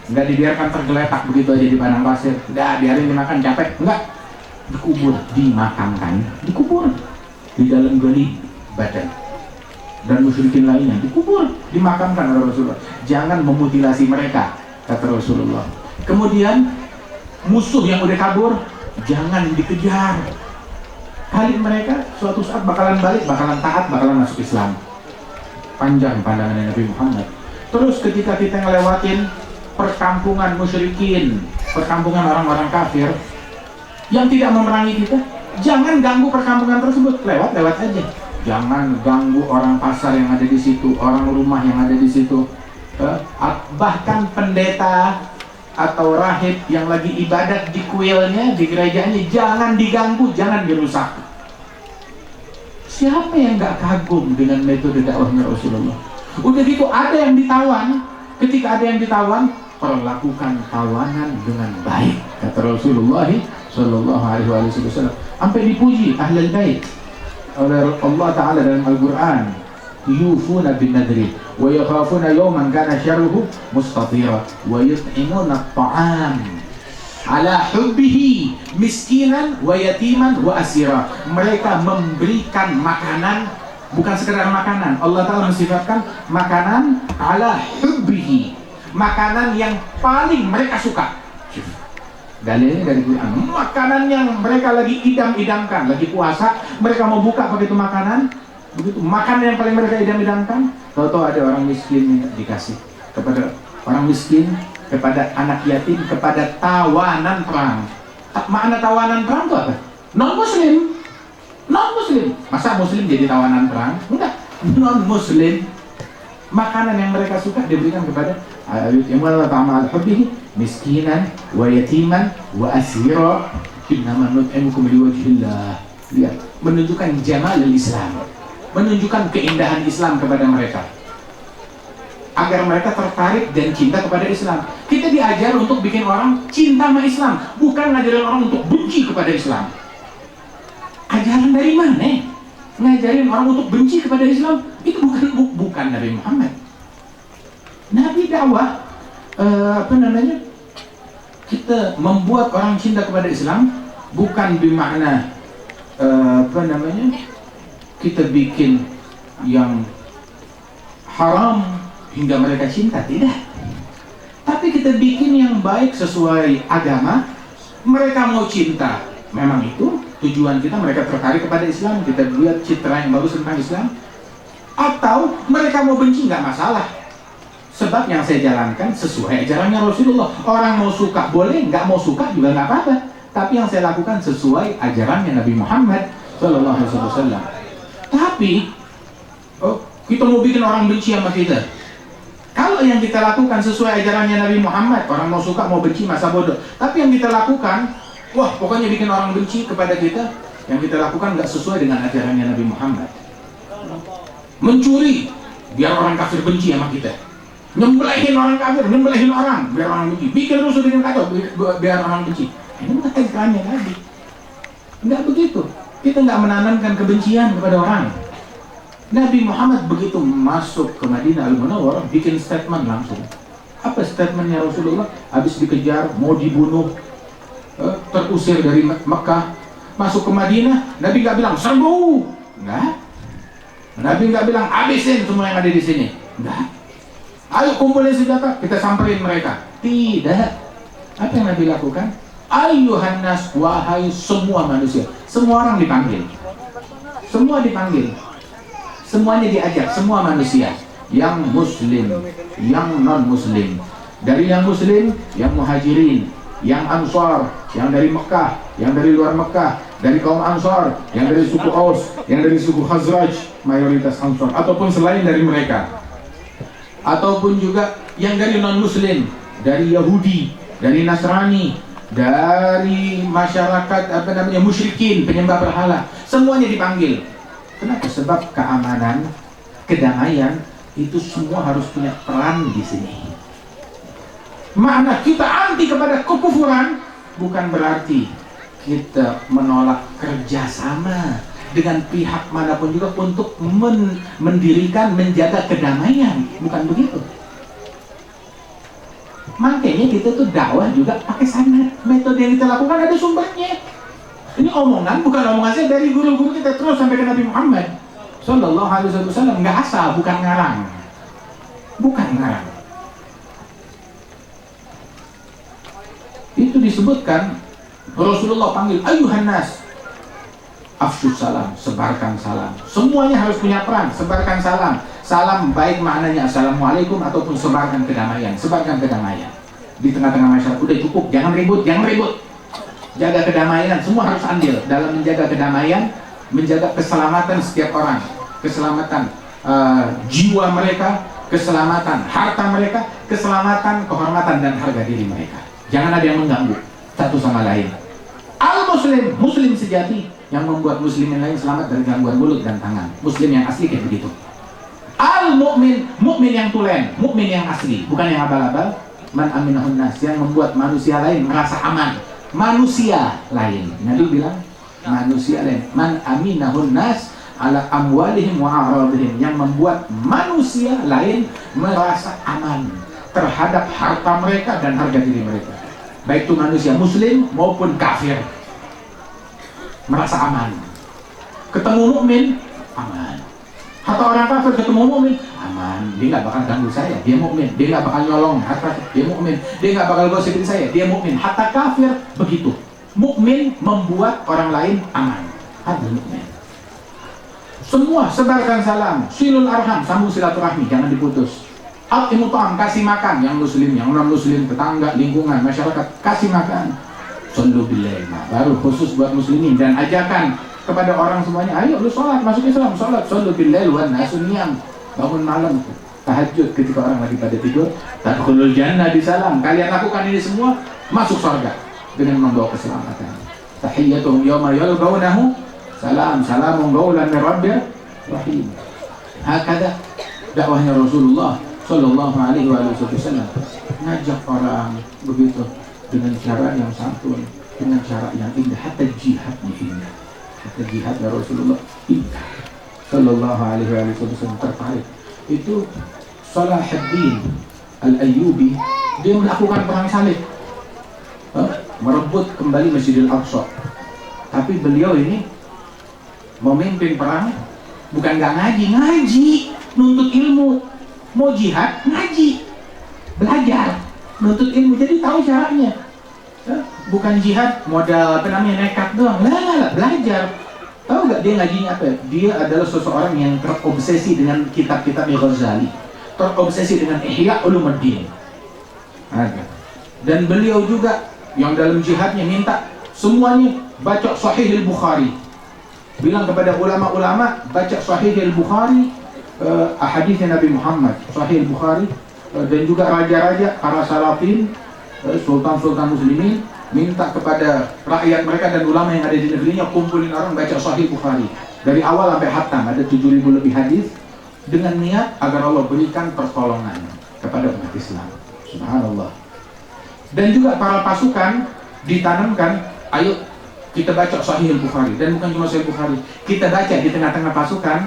nggak dibiarkan tergeletak begitu aja di padang pasir, nggak biarin dimakan capek, nggak, dikubur di dalam gali badan. Dan musyrikin lainnya dikubur, dimakamkan oleh Rasulullah. Jangan memutilasi mereka, kata Rasulullah. Kemudian musuh yang udah kabur jangan dikejar, kali mereka suatu saat bakalan balik, bakalan taat, bakalan masuk Islam. Panjang pandangan Nabi Muhammad. Terus ketika kita ngelewatin perkampungan musyrikin, perkampungan orang-orang kafir yang tidak memerangi kita, jangan ganggu perkampungan tersebut, lewat aja. Jangan ganggu orang pasar yang ada di situ, orang rumah yang ada di situ, bahkan pendeta atau rahib yang lagi ibadat di kuilnya, di gerejanya, jangan diganggu, jangan dirusak. Siapa yang nggak kagum dengan metode dakwahnya Rasulullah? Udah gitu ada yang ditawan, ketika ada yang ditawan, perlakukan tawanan dengan baik, kata Rasulullah Shallallahu Alaihi Wasallam. Sampai dipuji ahlul bait oleh Allah Taala dalam Al-Quran, yufuna bin nadri wa yakhafuna yawman kana syarruhu mustatira wa yut'imuna at-ta'am ala hubbihi miskinan wa yatiman wa asira. Mereka memberikan makanan, bukan sekedar makanan. Allah Ta'ala mensifatkan makanan ala hubbihi, makanan yang paling mereka suka. Dalilnya dari Quran, makanan yang mereka lagi idam-idamkan, lagi puasa, mereka mau buka begitu makanan, begitu makanan yang paling mereka idam-idamkan. Tahu-tahu ada orang miskin minta dikasih kepada orang miskin, kepada anak yatim, kepada tawanan perang. Makna tawanan perang itu apa? Non-muslim. Masa muslim jadi tawanan perang? Enggak, non-muslim. Makanan yang mereka suka diberikan kepada yut'imuna ta'ama al-hubbihi miskinan wa yatiman wa asira innama nut'imukum liwajhillah. Lihat, menunjukkan jamal al-Islam, menunjukkan keindahan Islam kepada mereka, agar mereka tertarik dan cinta kepada Islam. Kita diajar untuk bikin orang cinta sama Islam, bukan ngajarin orang untuk benci kepada Islam. Ajaran dari mana? Ngajarin orang untuk benci kepada Islam, itu bukan Nabi Muhammad. Nabi dakwah kita membuat orang cinta kepada Islam bukan bermakna kita bikin yang haram hingga mereka cinta, tidak. Tapi kita bikin yang baik sesuai agama, mereka mau cinta. Memang itu tujuan kita, mereka tertarik kepada Islam, kita buat citra yang bagus tentang Islam. Atau mereka mau benci, nggak masalah, sebab yang saya jalankan sesuai ajarannya Rasulullah. Orang mau suka boleh, nggak mau suka juga nggak apa-apa, tapi yang saya lakukan sesuai ajarannya Nabi Muhammad Sallallahu Alaihi Wasallam. Tapi kita mau bikin orang benci sama kita. Kalau yang kita lakukan sesuai ajarannya Nabi Muhammad, orang mau suka mau benci masa bodoh. Tapi yang kita lakukan, wah pokoknya bikin orang benci kepada kita, yang kita lakukan nggak sesuai dengan ajarannya Nabi Muhammad. Mencuri, biar orang kafir benci sama kita. Nyembelihin orang kafir, nyembelihin orang, biar orang benci. Bikin rusuh dengan kacau, biar orang benci. Ini bukan ajarannya Nabi. Nggak begitu. Kita nggak menanamkan kebencian kepada orang. Nabi Muhammad begitu masuk ke Madinah Al-Munawwarah bikin statement langsung. Apa statementnya Rasulullah? Habis dikejar, mau dibunuh, terusir dari Mekah, masuk ke Madinah, Nabi nggak bilang serbu, nggak. Nabi nggak bilang habisin semua yang ada di sini, nggak. Ayo kumpulin senjata, kita samperin mereka. Tidak. Apa yang Nabi lakukan? Ayuhan nas, wahai semua manusia. Semua orang dipanggil. Semua dipanggil. Semuanya diajak, semua manusia. Yang muslim, yang non muslim. Dari yang muslim, yang muhajirin, yang ansar, yang dari Mekah, yang dari luar Mekah, dari kaum ansar, yang dari suku Aus, yang dari suku Khazraj, mayoritas ansar, ataupun selain dari mereka. Ataupun juga yang dari non muslim, dari Yahudi, dari Nasrani, dari masyarakat musyrikin, penyembah berhala, semuanya dipanggil. Kenapa? Sebab keamanan, kedamaian itu semua harus punya peran di sini. Makna kita anti kepada kekufuran bukan berarti kita menolak kerjasama dengan pihak manapun juga untuk mendirikan, menjaga kedamaian, bukan begitu. Makanya kita tuh dakwah juga pakai sanad. Metode yang kita lakukan ada sumbernya. Ini omongan, bukan omongan saya dari guru-guru kita terus sampai ke Nabi Muhammad Sallallahu Alaihi Wasallam. Nggak asal, bukan ngarang. Bukan ngarang. Itu disebutkan Rasulullah panggil ayuhan nas, afsyus salam, sebarkan salam. Semuanya harus punya peran, sebarkan salam. Salam baik maknanya assalamualaikum ataupun sebarkan kedamaian. Sebarkan kedamaian di tengah-tengah masyarakat. Udah cukup, jangan ribut, jangan ribut. Jaga kedamaian, semua harus andil dalam menjaga kedamaian, menjaga keselamatan setiap orang, keselamatan jiwa mereka, keselamatan harta mereka, keselamatan, kehormatan dan harga diri mereka. Jangan ada yang mengganggu satu sama lain. Al-Muslim, Muslim sejati yang membuat Muslim yang lain selamat dari gangguan mulut dan tangan. Muslim yang asli kayak begitu. Al-Mu'min, mukmin yang tulen, mukmin yang asli, bukan yang abal-abal. Man aminahun nas, yang membuat manusia lain merasa aman. Manusia lain, Nabi bilang manusia lain. Man aminahun nas ala amwalihim wa a'radihim, yang membuat manusia lain merasa aman terhadap harta mereka dan harga diri mereka, baik itu manusia muslim maupun kafir, merasa aman. Ketemu mukmin aman, atau orang kafir ketemu mukmin aman, dia nggak bakal ganggu saya, dia mukmin. Dia nggak bakal nyolong harta, dia mukmin. Dia nggak bakal gosipin saya, dia mukmin. Hatta kafir begitu. Mukmin membuat orang lain aman. Ada mukmin. Semua sebarkan salam, silul arham, sambung silaturahmi, jangan diputus. At'imu ta'am, kasih makan yang muslim, yang non muslim, tetangga, lingkungan, masyarakat, kasih makan. Sallu billahi, baru khusus buat muslimin. Dan ajakan kepada orang semuanya, ayo lu sholat, masuk Islam, sholat. Sallu billahi wa nasun niyam, bangun malam, tahajud ketika orang lagi pada tidur. Tadkhulul jannah bisalam, kalian lakukan ini semua, masuk surga dengan membawa keselamatan. Tahiyyatuhum yawma yalqawnahu salam, salamun qawlan min rabbir rahim. Hakada dakwahnya Rasulullah Sallallahu Alaihi Wasallam, ngajak orang begitu dengan cara yang santun, dengan cara yang indah. Hatta jihadnya indah, hatta jihadnya Rasulullah indah Sallallahu Alaihi Wasallam. Tertarik itu Salahuddin Al-Ayyubi, dia melakukan perang salib, merebut kembali Masjidil Aqsa. Tapi beliau ini memimpin perang bukan nggak ngaji, nuntut ilmu. Mau jihad, ngaji, belajar, nuntut ilmu, jadi tahu caranya. Bukan jihad modal nekat doang, lah, belajar. Tahu nggak dia ngajinya apa? Dia adalah seseorang yang terobsesi dengan kitab-kitab Ghazali, terobsesi dengan Ihya Ulumuddin. Dan beliau juga yang dalam jihadnya minta semuanya baca Sahih Al-Bukhari. bilang kepada ulama-ulama baca Sahih Al-Bukhari, hadisnya Nabi Muhammad, Sahih Al-Bukhari, dan juga raja-raja, para salafin, sultan-sultan muslimin minta kepada rakyat mereka dan ulama yang ada di negerinya, kumpulin orang baca Sahih Bukhari dari awal sampai khatam, ada 7.000 lebih hadis, dengan niat agar Allah berikan pertolongan kepada umat Islam. Subhanallah. Dan juga para pasukan ditanamkan, ayo kita baca Sahih Bukhari, dan bukan cuma Sahih Bukhari, kita baca di tengah-tengah pasukan,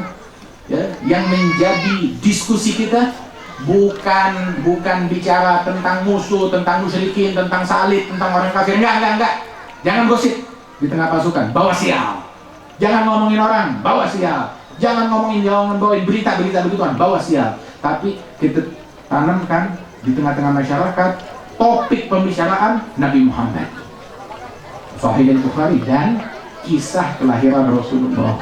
ya, yang menjadi diskusi kita bukan bicara tentang musuh, tentang musyrikin, tentang salib, tentang orang kafir, enggak. Jangan gosip di tengah pasukan, bawa sial. Jangan ngomongin orang, bawa sial. Jangan bawain berita-berita begituan, bawa sial. Tapi kita tanamkan di tengah-tengah masyarakat topik pembicaraan Nabi Muhammad, Sahih Bukhari, dan kisah kelahiran Rasulullah,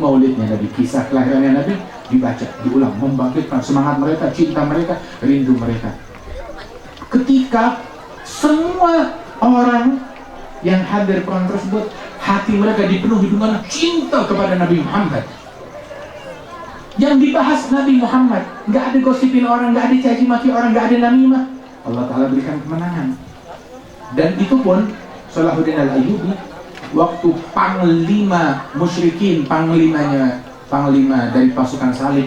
maulidnya Nabi, kisah kelahirannya Nabi dibaca, diulang, membangkitkan semangat mereka, cinta mereka, rindu mereka. Ketika semua orang yang hadir perang tersebut, hati mereka dipenuhi dengan cinta kepada Nabi Muhammad. Yang dibahas Nabi Muhammad, nggak ada gosipin orang, nggak ada caci maki orang, nggak ada namimah. Allah Ta'ala berikan kemenangan. Dan itu pun Salahuddin Al-Ayyubi, waktu panglima musyrikin, panglima dari pasukan salib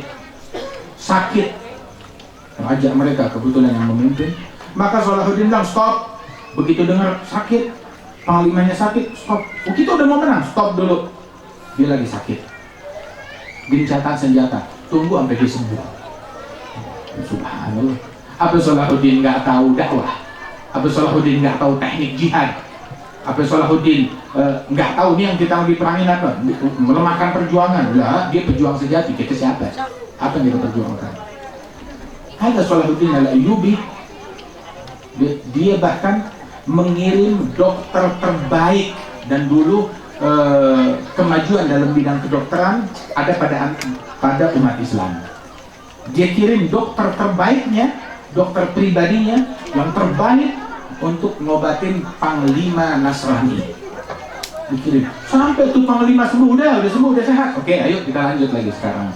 sakit, raja mereka kebetulan yang memimpin, maka Salahuddin bilang stop. Begitu dengar sakit, panglimanya sakit, stop. Kita udah mau menang, stop dulu, dia lagi sakit. Gencatan senjata, tunggu sampai dia sembuh. Subhanallah. Apa Salahuddin nggak tahu dakwah? Apa Salahuddin nggak tahu teknik jihad? Apa Salahuddin nggak tahu nih yang kita lagi perangin apa? Melemahkan perjuangan. Lah, dia pejuang sejati. Kita siapa? Apa yang kita perjuangkan? Ada Salahuddin Al-Ayyubi, dia bahkan mengirim dokter terbaik, dan dulu kemajuan dalam bidang kedokteran ada pada umat Islam. Dia kirim dokter terbaiknya, dokter pribadinya yang terbaik untuk ngobatin panglima Nasrani. Dikirim sampai tuh panglima sembuh, udah sembuh, udah sehat. Oke, ayo kita lanjut lagi sekarang.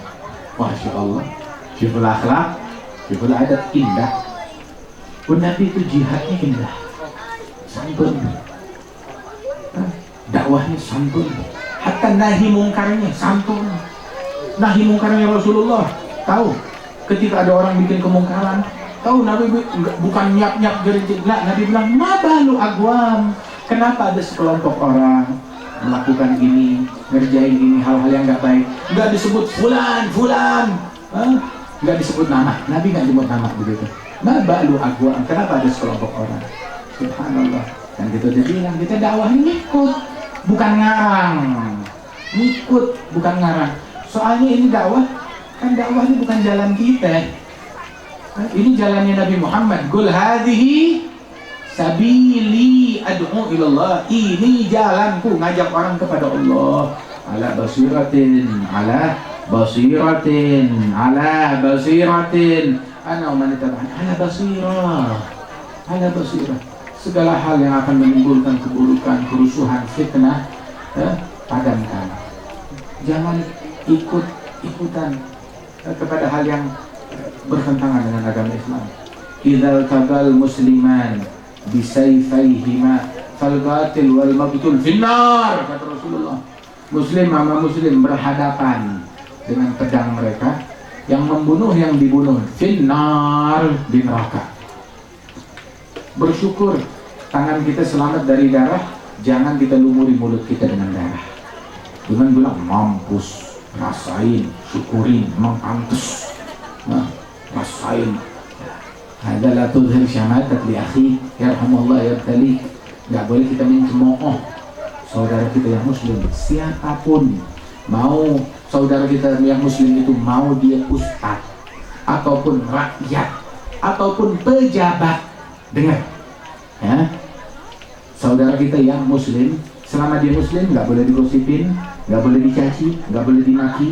Masya Allah, syiful akhlak, syiful adat, indah. Nabi itu jihadnya indah, santun, dakwahnya santun, hatta nahi mungkarnya santun. Nahi mungkarnya Rasulullah, tahu ketika ada orang bikin kemungkaran, tahu Nabi bukan nyap-nyap gerintik, Nabi bilang mabalu agwam, kenapa ada sekelompok orang melakukan ini, ngerjain ini, hal-hal yang nggak baik, nggak disebut fulan, nggak disebut nama, Nabi nggak disebut nama begitu. Mabalu agwam, kenapa ada sekelompok orang? Subhanallah. Dan kita bilang kita dakwahnya ngikut, bukan ngarang. Ngikut, bukan ngarang. Soalnya ini dakwah, kan dakwah ini bukan jalan kita. Ini jalannya Nabi Muhammad. Qul hadhihi sabili ad'u ilallah. Ini jalanku, ngajak orang kepada Allah. Ala basiratin, ala basiratin, ala basiratin. Ana wa man ittaba'ani ala basirah. Ala basirah. Segala hal yang akan menimbulkan keburukan, kerusuhan, fitnah, padamkan. Jangan ikut-ikutan kepada hal yang bertentangan dengan agama Islam. Idzal tabal musliman bisayfayhima fal batil wal mabtul finnar, kata Rasulullah. Muslim sama muslim berhadapan dengan pedang mereka, yang membunuh yang dibunuh finnar, di neraka. Bersyukur tangan kita selamat dari darah, jangan kita lumuri mulut kita dengan darah. Jangan bilang mampus, rasain, syukurin, memang pantas. Nah, rasain. Ada la tudhir syamatat li akhi yarhamullah yabtali. Enggak boleh kita mencemooh saudara kita yang muslim, siapapun. Mau saudara kita yang muslim itu, mau dia ustaz ataupun rakyat ataupun pejabat, dengar ya, saudara kita yang muslim, selama dia muslim nggak boleh digosipin, nggak boleh dicaci, nggak boleh dimaki,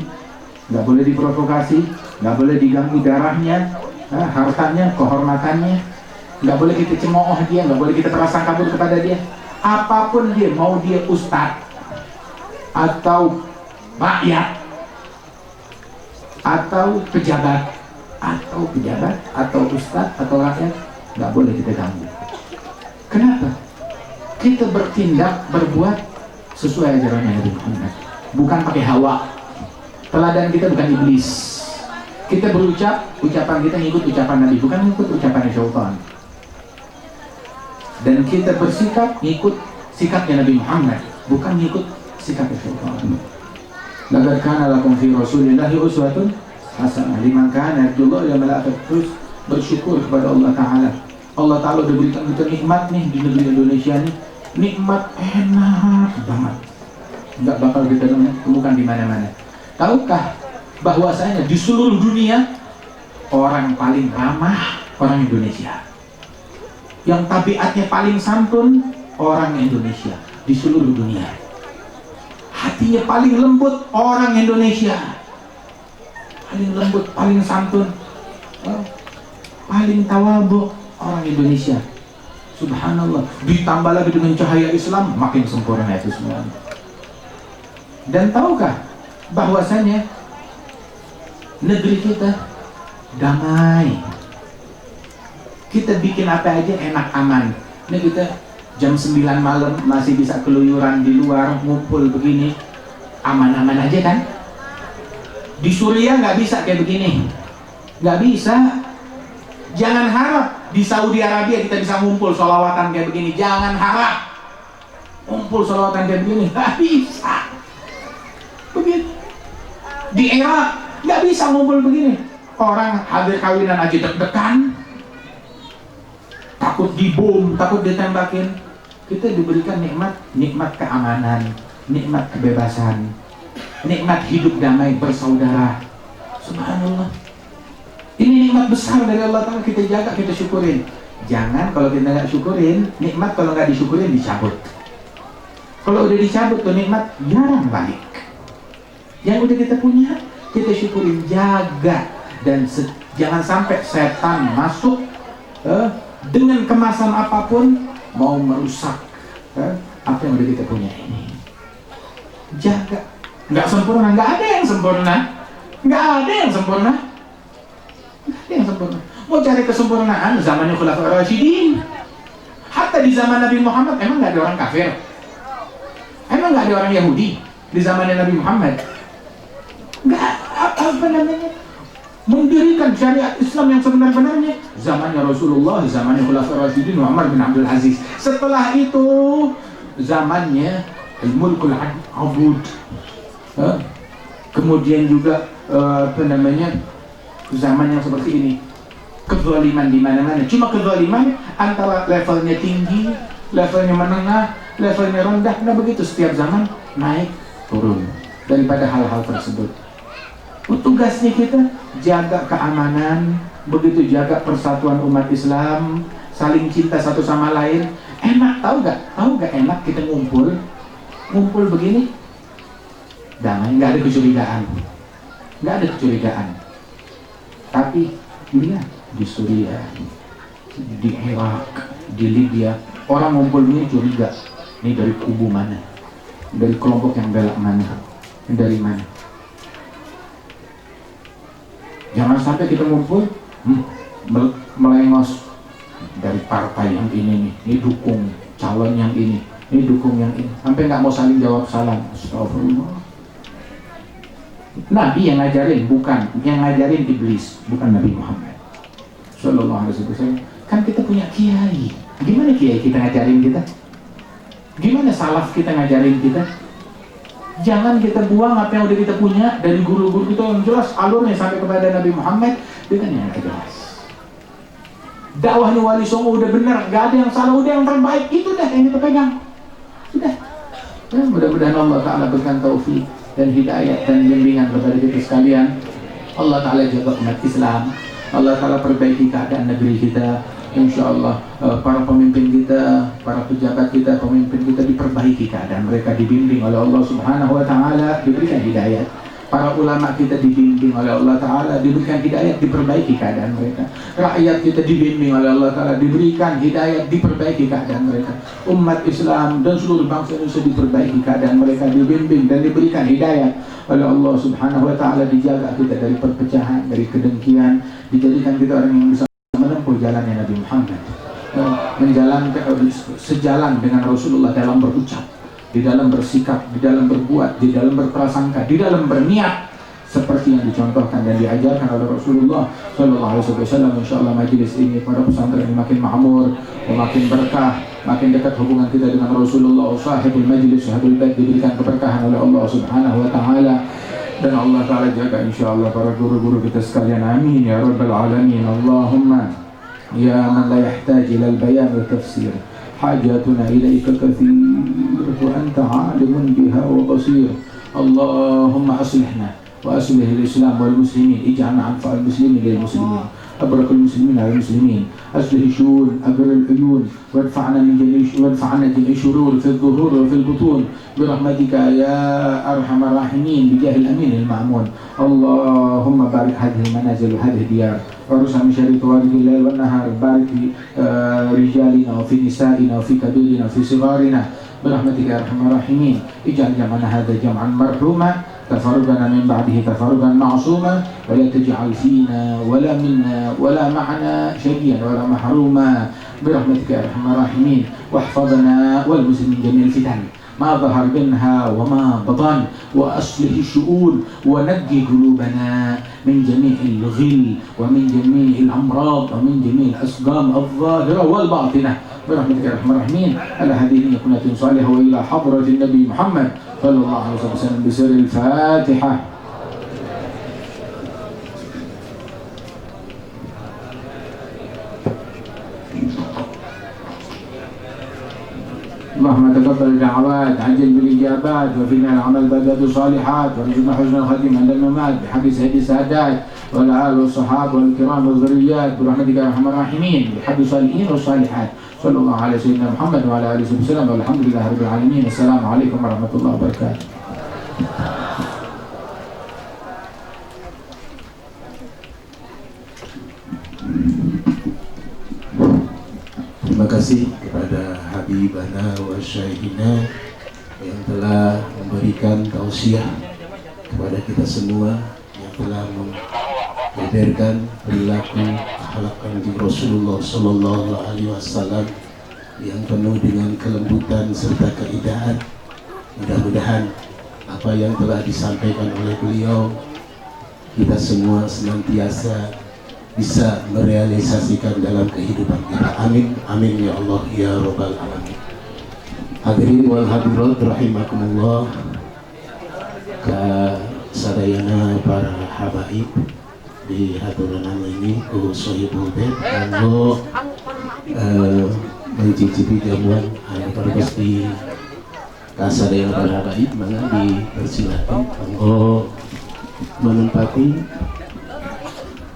nggak boleh diprovokasi, nggak boleh diganggu darahnya, hartanya, kehormatannya, nggak boleh kita cemooh dia, nggak boleh kita prasangka buruk kepada dia. Apapun dia, mau dia ustaz atau rakyat atau pejabat atau ustadz atau rakyat, nggak boleh kita ganggu. Kenapa? Kita bertindak, berbuat sesuai ajaran Nabi Muhammad, bukan pakai hawa. Teladan kita bukan iblis. Kita berucap, ucapan kita ngikut ucapan Nabi, bukan ngikut ucapan syaitan. Dan kita bersikap ngikut sikapnya Nabi Muhammad, bukan ngikut sikap syaitan. Laqad kana lakum fi Rasulillahi uswatun hasanah liman kana yarjullaha wal yawmal akhir. Terus bersyukur kepada Allah Ta'ala. Allah Ta'ala udah berikan kita nikmat nih di negeri Indonesia nih, nikmat enak banget, nggak bakal kita temukan di mana-mana. Tahukah bahwasanya di seluruh dunia orang paling ramah orang Indonesia, yang tabiatnya paling santun orang Indonesia di seluruh dunia, hatinya paling lembut orang Indonesia, paling lembut, paling santun, paling tawadhu orang Indonesia. Subhanallah, ditambah lagi dengan cahaya Islam, makin sempurna itu semua. Dan tahukah bahwasanya negeri kita damai, kita bikin apa aja enak, aman. Ini kita jam 9 malam masih bisa keluyuran di luar, ngumpul begini, aman-aman aja kan. Di Suriah nggak bisa kayak begini, nggak bisa. Jangan harap di Saudi Arabia kita bisa ngumpul sholawatan kayak begini. Jangan harap ngumpul sholawatan kayak begini, nggak bisa. Begitu di Irak nggak bisa ngumpul begini. Orang hadir kawinan aja deg-degan, takut dibom, takut ditembakin. Kita diberikan nikmat keamanan, nikmat kebebasan, nikmat hidup damai bersaudara. Subhanallah, ini nikmat besar dari Allah Ta'ala, kita jaga, kita syukurin. Jangan kalau kita nggak syukurin nikmat, kalau nggak disyukurin dicabut. Kalau udah dicabut tuh nikmat jarang balik. Yang udah kita punya kita syukurin, jaga. Dan jangan sampai setan masuk dengan kemasan apapun mau merusak apa yang udah kita punya ini. Jaga. Nggak sempurna, nggak ada yang sempurna, nggak ada yang sempurna, nggak ada yang sempurna. Mau cari kesempurnaan zamannya Khulafaur Rasyidin. Hatta di zaman Nabi Muhammad emang nggak ada orang kafir, emang nggak ada orang Yahudi di zamannya Nabi Muhammad. Nggak apa namanya, mendirikan syariat Islam yang sebenar-benarnya zamannya Rasulullah, zamannya Khulafaur Rasyidin Umar bin Abdul Aziz. Setelah itu zamannya Al-Mulkul Abud. Kemudian juga apa namanya, zaman yang seperti ini, kezaliman di mana-mana. Cuma kezaliman antara levelnya tinggi, levelnya menengah, levelnya rendah. Nah begitu setiap zaman naik turun daripada hal-hal tersebut. Tugasnya kita jaga keamanan, begitu jaga persatuan umat Islam, saling cinta satu sama lain. Enak, tahu gak enak kita ngumpul begini damai, nggak ada kecurigaan, nggak ada kecurigaan. Tapi lihat di Suriah, di Irak, di Libya, orang ngumpul ini curiga, ini dari kubu mana, dari kelompok yang bela mana, dari mana. Jangan sampai kita ngumpul melengos dari partai yang ini nih, ini dukung calon yang ini dukung yang ini, sampai nggak mau saling jawab salam. Astagfirullah. Nabi yang ngajarin, bukan yang ngajarin iblis, bukan Nabi Muhammad Sallallahu Alaihi Wasallam. Kan kita punya kiai, gimana kiai kita ngajarin kita? Gimana salaf kita ngajarin kita? Jangan kita buang apa yang udah kita punya dari guru-guru kita yang jelas alurnya sampai kepada Nabi Muhammad dengan yang jelas. Dakwahnya Wali Songo udah benar, nggak ada yang salah, udah yang terbaik, itu dah yang kita pegang. Sudah. Ya, mudah-mudahan Allah Ta'ala berikan taufik dan hidayah dan bimbingan kepada kita sekalian. Allah Ta'ala jaga umat Islam, Allah Ta'ala perbaiki keadaan negeri kita. InsyaAllah para pemimpin kita, para pejabat kita, pemimpin kita diperbaiki keadaan mereka, dibimbing oleh Allah Subhanahu Wa Ta'ala, diberikan hidayah. Para ulama kita dibimbing oleh Allah Ta'ala, diberikan hidayah, diperbaiki keadaan mereka. Rakyat kita dibimbing oleh Allah Ta'ala, diberikan hidayah, diperbaiki keadaan mereka. Umat Islam dan seluruh bangsa Indonesia diperbaiki keadaan mereka, dibimbing dan diberikan hidayah oleh Allah Subhanahu Wa Ta'ala. Dijaga kita dari perpecahan, dari kedengkian, dijadikan kita orang yang bisa menempuh jalannya Nabi Muhammad, menjalankan sejalan dengan Rasulullah dalam berucap, di dalam bersikap, di dalam berbuat, di dalam berprasangka, di dalam berniat seperti yang dicontohkan dan diajarkan oleh Rasulullah Sallallahu Alaihi Wasallam. Insyaallah majelis ini pada pesantren ini makin makmur, makin berkah, makin dekat hubungan kita dengan Rasulullah. Sahibul majlis, sahibul bait diberikan keberkahan oleh Allah Subhanahu Wa Taala, dan Allah Taala jaga insyaallah para guru-guru kita sekalian. Amin ya rabbal alamin. Allahumma ya man la yahtaj ila al-bayan wa tafsir, حاجاتنا إليك كثير وأنت عالم بها وبصير. اللهم أصلحنا وأصلح الإسلام والمسلمين، اجعلنا أنفع المسلمين للمسلمين، أبرك المسلمين على المسلمين، أصلح الشؤون، أبر العيون، وادفعنا جميع الشرور في الظهور وفي البطون برحمتك يا أرحم الراحمين بجاه الأمين المأمون. اللهم بارك هذه المنازل وهذه الديار، وارزقنا من شر طوارق الليل والنهار، بارك في رجالنا وفي نسائنا وفي كبيرنا وفي صغارنا برحمتك يا أرحم الراحمين. اجعل جمعنا هذا جمعا مرحوما، تفرقنا من بعده تفرقا معصوما، ولا تجعل فينا ولا منا ولا معنا شقيا ولا محروما برحمتك يا أرحم الراحمين. واحفظنا والمسلمين جميع الفتن ما ظهر منها وما بطن، وأصلح الشؤون، ونقي قلوبنا من جميع الغل ومن جميع الأمراض ومن جميع الأسقام الظاهرة والباطنة برحمتك يا أرحم الراحمين. على هذه النية صالحة، وإلى حضرة النبي محمد صلى الله عليه وسلم بسر الفاتحة. اللهم تقبل الدعوات، عجل بالإجابات، وفينا العمل بدأت الصالحات، وارزقنا حسن الختم عند الممات بحق سيد السادات والآل والصحابة والكرام والذريات برحمتك يا أرحم الراحمين بحق الصالحين والصالحات. صلى الله على سيدنا محمد وعلى آله وسلم، والحمد لله رب العالمين. السلام عليكم ورحمة الله وبركاته. Terima kasih kepada Habibana wa Syaihina yang telah memberikan tausiah kepada kita semua, yang telah membeberkan perilaku akhlak kanjeng Rasulullah Sallallahu Alaihi Wasallam yang penuh dengan kelembutan serta keindahan. Mudah-mudahan apa yang telah disampaikan oleh beliau kita semua senantiasa bisa merealisasikan dalam kehidupan kita. Amin, amin ya Allah ya Rabbal Alamin. Hadirin wal hadirat rahimakumullah, kasadayana para habaib di hadiran ini sohibul bait kanggo mencicipi jamuan perkos di kasadayana para habaib, mangga dipersilakan kanggo menempati